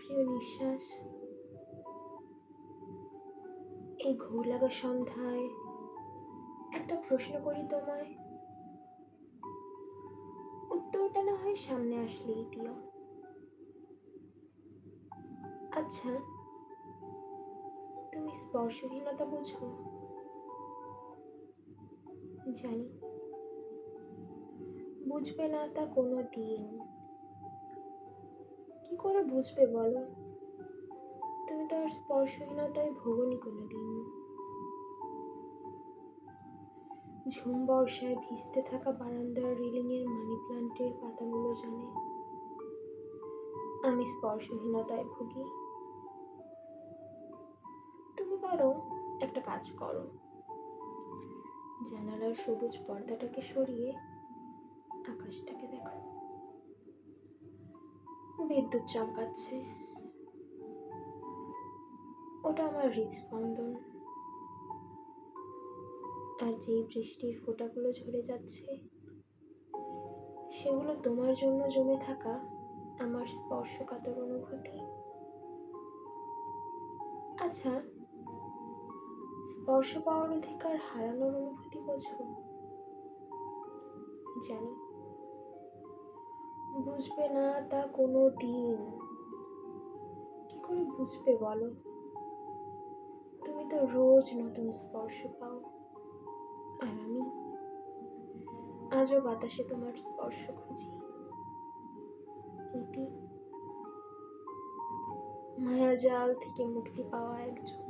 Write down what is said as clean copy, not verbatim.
প্রিয় নিঃশ্বাস। এই ঘোর লাগা সন্ধ্যায় একটা প্রশ্ন করি তোমায়, উত্তরটা না হয় সামনে আসলেই দিও। আচ্ছা, তুমি স্পর্শহীনতা বুঝো? জানি বুঝবে না তা কোনো দিন। কি করে বুঝবে বলো? তুমি তো আর স্পর্শহীনতায় ভোগনি কোনো দিন। ঝুম বর্ষায় ভিজতে থাকা বারান্দার রেলিংয়ের মানি প্লান্টের পাতাগুলো জানে আমি স্পর্শহীনতায় ভুগি। তুমি বরং একটা কাজ করো, জানালার সবুজ পর্দাটাকে সরিয়ে আকাশটাকে দেখো। বিদ্যুৎ চমকাচ্ছে, ওটা আমার হৃদস্পন্দন। আর যেই বৃষ্টির ফোঁটাগুলো ঝরে যাচ্ছে, সেগুলো তোমার জন্য জমে থাকা আমার স্পর্শকাতর অনুভূতি। আচ্ছা, স্পর্শ পাওয়ার অধিকার হারানোর অনুভূতি বোঝো? জানি বুঝবে না তা কোনো দিন। কি করে বুঝবে বলো? তুমি তো রোজ নতুন স্পর্শ পাও, আর আমি আজও বাতাসে তোমার স্পর্শ খুঁজি। ইতি মায়াজাল থেকে মুক্তি পাওয়া একজন।